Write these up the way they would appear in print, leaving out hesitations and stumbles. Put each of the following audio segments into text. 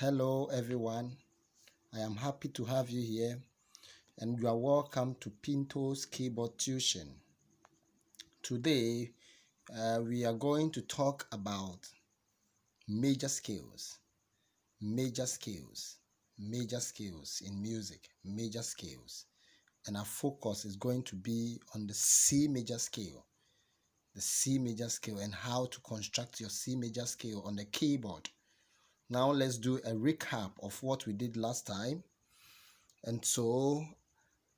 Hello, everyone. I am happy to have you here, and you are welcome to Pinto's Keyboard Tuition. Today, we are going to talk about major scales, major scales, major scales in music, major scales. And our focus is going to be on the C major scale, and how to construct your C major scale on the keyboard. Now let's do a recap of what we did last time. And so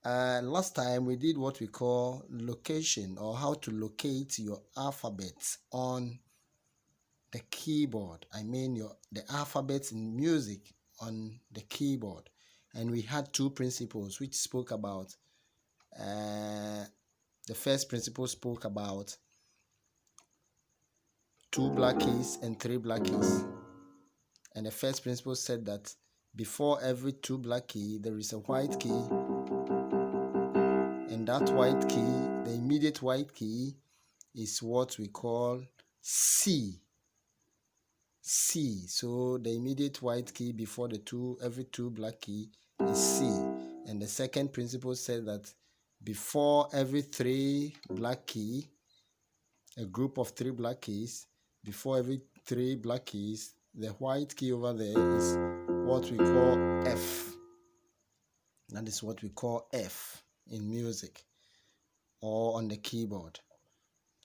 last time we did what we call location, or how to locate your alphabets on the keyboard. I mean the alphabets in music on the keyboard. And we had two principles which spoke about the first principle spoke about 2 black keys and 3 black keys. And the first principle said that before every 2 black key there is a white key, and that white key, the immediate white key, is what we call C. So the immediate white key before every 2 black key is C. And the second principle said that before every 3 black key, a group of 3 black keys, before every 3 black keys, the white key over there is what we call F. That is what we call F in music or on the keyboard.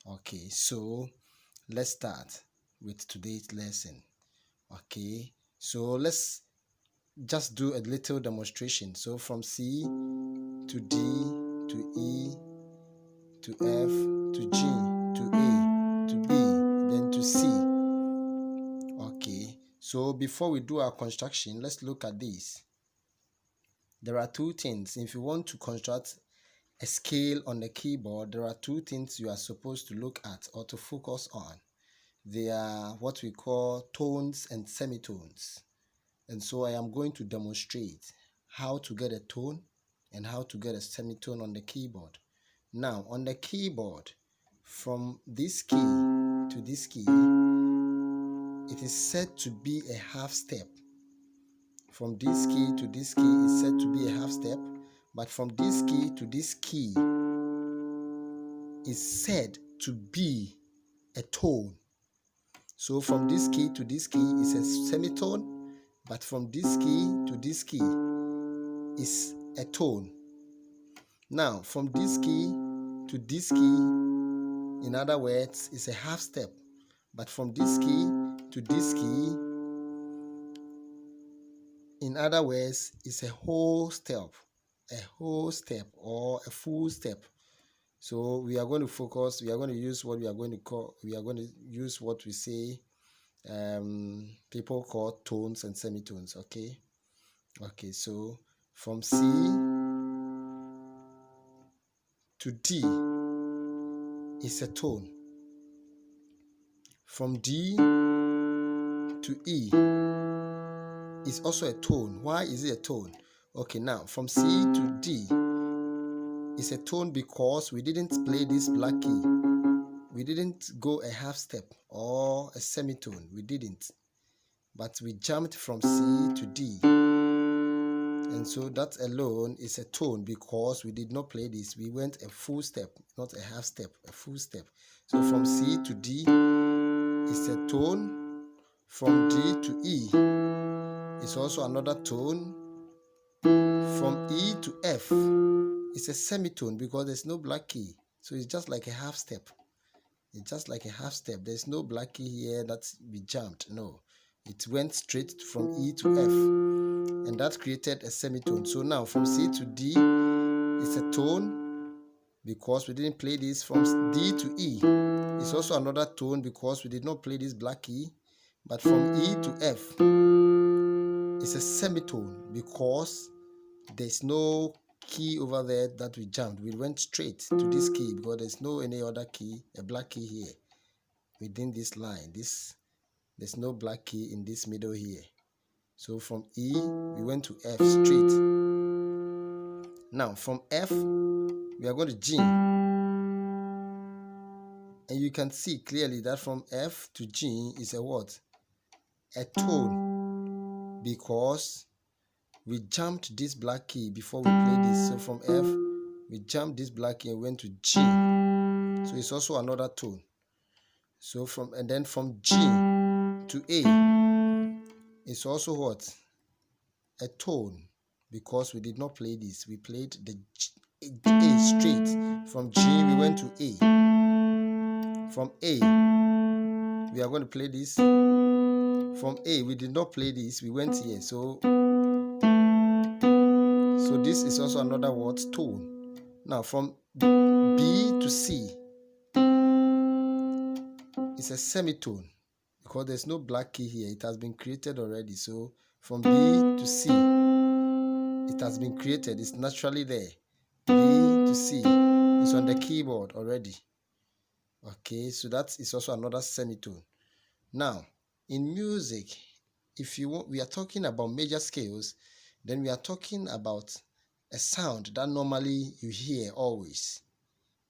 Okay, so let's start with today's lesson. Okay, so let's just do a little demonstration. So from C to D to E to F to G to A to B, then to C. Okay, so before we do our construction, let's look at this. There are two things. If you want to construct a scale on the keyboard, there are two things you are supposed to look at or to focus on. They are what we call tones and semitones. And so I am going to demonstrate how to get a tone and how to get a semitone on the keyboard. Now, on the keyboard, from this key to this key, it is said to be a half step. From this key to this key is said to be a half step, but from this key to this key is said to be a tone. So from this key to this key is a semitone, but from this key to this key is a tone. Now, from this key to this key, in other words, is a half step, but from this key to this key, in other words, is a whole step or a full step. So we are going to focus, we are going to use what we say people call tones and semitones. Okay, so from C to D is a tone. From D to E is also a tone. Why is it a tone? Okay, now from C to D is a tone because we didn't play this black key. We didn't go a half step or a semitone. We didn't. But we jumped from C to D. And so that alone is a tone because we did not play this. We went a full step, not a half step, a full step. So from C to D is a tone. From D to E is also another tone. From E to F is a semitone because there's no black key. So it's just like a half step. There's no black key here that we jumped. No. It went straight from E to F. And that created a semitone. So now from C to D is a tone because we didn't play this. From D to E is also another tone because we did not play this black key. But from E to F is a semitone because there's no key over there that we jumped. We went straight to this key because there's no any other key, a black key here within this line. There's no black key in this middle here. So from E we went to F straight. Now from F we are going to G, and you can see clearly that from F to G is a what? A tone. because we jumped this black key before we played this. So from F, we jumped this black key and went to G. So it's also another tone. So then from G to A, it's also what? A tone, because we did not play this. We played the A straight. From G, we went to A. From A, we are going to play this. From A, we did not play this. We went here. So this is also another word, tone. Now, from B to C, it's a semitone, because there's no black key here. It has been created already. So from B to C, it has been created. It's naturally there. B to C is on the keyboard already. Okay, so that is also another semitone. Now, in music, if you want, we are talking about major scales, then we are talking about a sound that normally you hear always.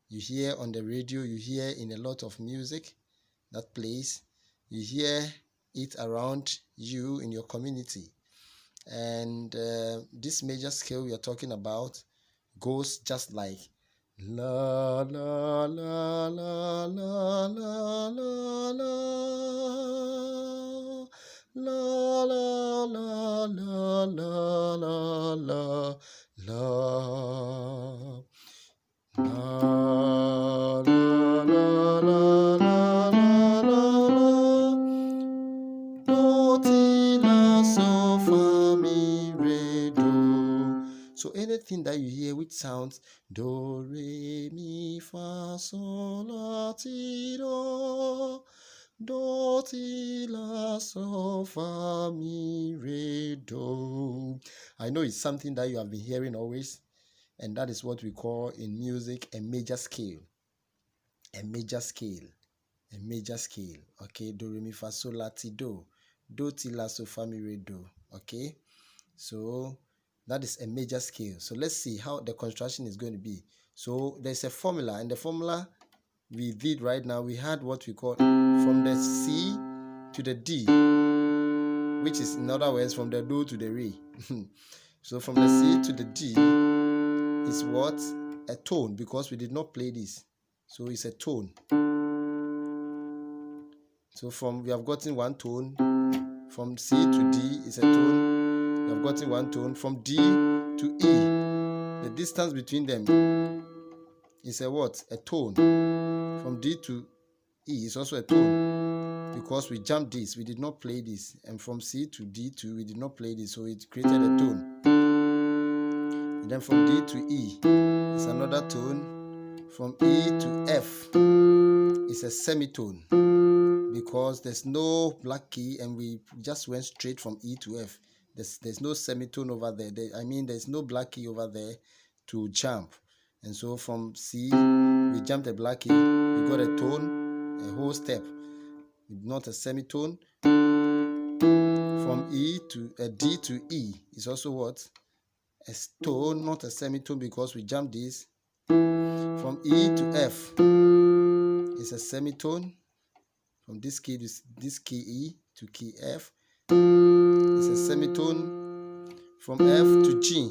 You hear on the radio, you hear in a lot of music that plays, you hear it around you in your community. And this major scale we are talking about goes just like la la la la la la la la la la la la la la la. So anything that you hear which sounds do, re, mi, fa, sol, la, ti, do, ti, la, so, fa, mi, re, do. I know it's something that you have been hearing always, and that is what we call in music a major scale. A major scale. A major scale. Okay, do, re, mi, fa, sol, la, ti, do. Do, ti, la, so, fa, mi, re, do. Okay, so that is a major scale. So let's see how the construction is going to be. So there's a formula, and the formula we did right now, we had what we call from the C to the D, which is in other words from the do to the re. So from the C to the D is what? A tone, because we did not play this. So it's a tone. So we have gotten one tone. From C to D is a tone. We have gotten one tone. From D to E, the distance between them is a what? A tone. From D to E is also a tone, because we jumped this. We did not play this. And from C to D2, we did not play this. So it created a tone. And then from D to E is another tone. From E to F is a semitone, because there's no black key and we just went straight from E to F. There's no semitone over there. There's no black key over there to jump. And so from C, we jumped a black key. We got a tone, a whole step, not a semitone. From E to D to E is also what? A tone, not a semitone, because we jumped this. From E to F is a semitone. From this key E to key F is a semitone. From F to G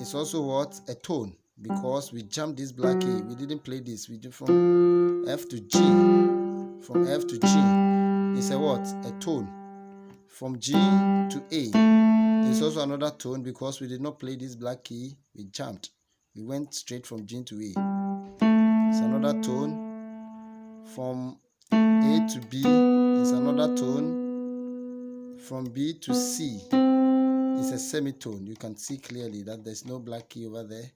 is also what? A tone, because we jumped this black key. We didn't play this. We did from F to G. From F to G is a what? A tone. From G to A is also another tone, because we did not play this black key. We jumped. We went straight from G to A. It's another tone. From A to B is another tone. From B to C is a semitone. You can see clearly that there's no black key over there.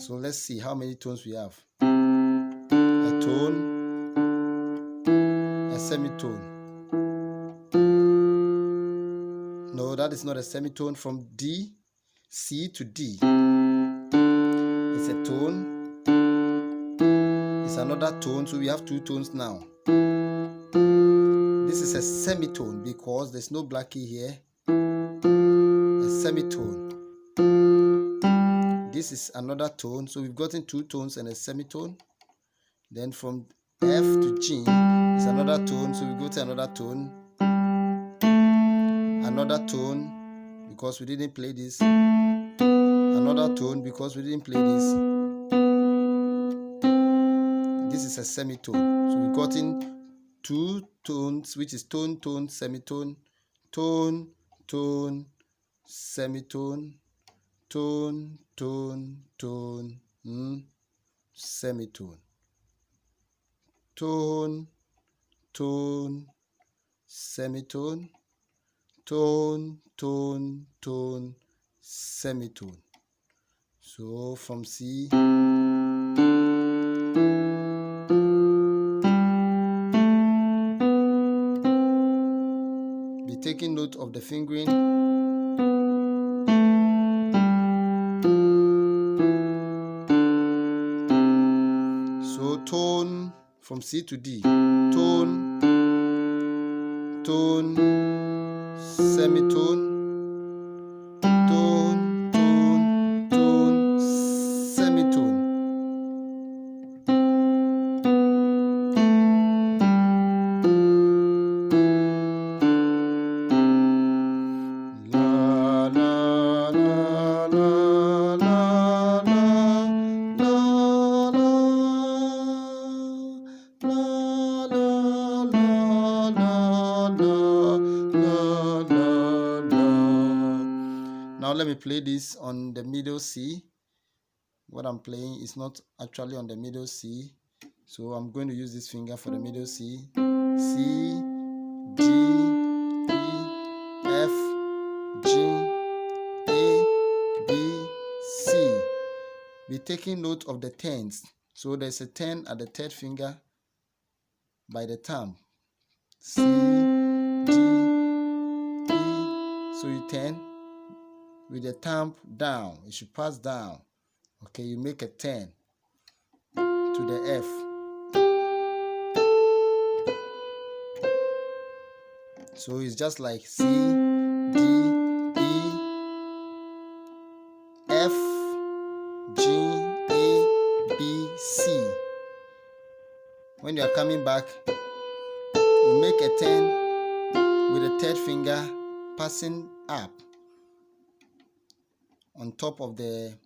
So let's see how many tones we have. A tone, a semitone. No, that is not a semitone. From D, C to D, it's a tone. It's another tone, so we have two tones now. This is a semitone, because there's no black key here. A semitone. This is another tone, so we've gotten two tones and a semitone. Then from F to G It's another tone, so we go to another tone. Another tone, because we didn't play this. Another tone, because we didn't play this. This is a semitone. So we've gotten 2 tones, which is tone, tone, semitone, tone, tone, semitone, tone, tone, tone, semitone, tone, tone, semitone, tone, tone, tone, semitone. So from C, be taking note of the fingering. So tone from C to D, tone, tone, semitone, tone, tone, tone, semitone. La la la la la la la la. Now let me play this on the middle C. What I'm playing is not actually on the middle C, so I'm going to use this finger for the middle C. C, D, E, F, G, A, B, C. Be taking note of the tens. So there's a 10 at the third finger by the thumb. C, D, E. So you turn with the thumb down. It should pass down. Okay, you make a 10 to the F. So it's just like C, D, E, F, G, A, B, C. When you are coming back, you make a 10 with the third finger passing up on top of the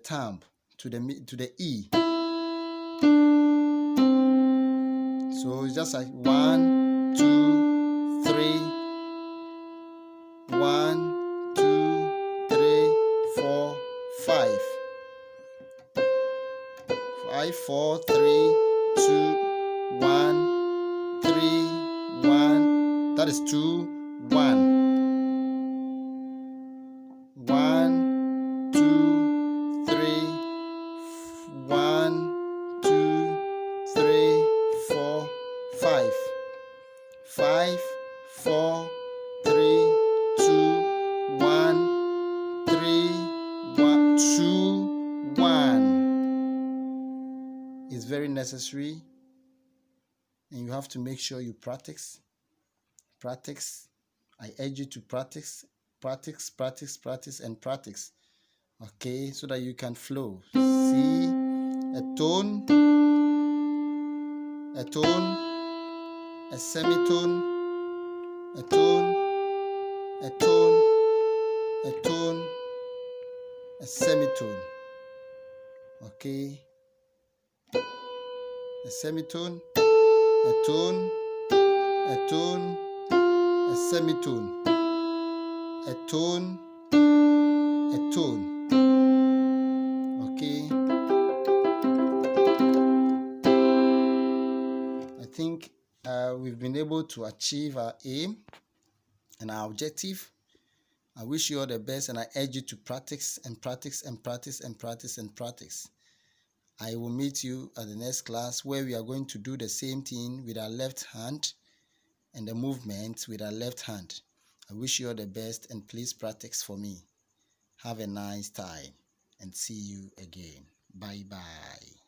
thumb to the E. So it's just like 1, 2, 3, 1, 2, 3, 4, 5. 5, 4, 3, 2, 1, 3, 1. That is 2, 1. 1, 2, 3, 1, 2, 3, 4, 5. 5, 4, 3, 2, 1, 3, 1, 2, 1. It's very necessary, and you have to make sure you practice. Practice. I urge you to practice, practice, practice, practice, and practice. Okay, so that you can flow. See, a tone, a semitone, a tone, a tone, a tone, a semitone. Okay, a semitone, a tone, a tone, a semitone, a tone, a tone. Okay, I think we've been able to achieve our aim and our objective. I wish you all the best, and I urge you to practice and practice and practice and practice and practice. I will meet you at the next class, where we are going to do the same thing with our left hand and the movement with our left hand. I wish you all the best, and please practice for me. Have a nice time and see you again. Bye bye.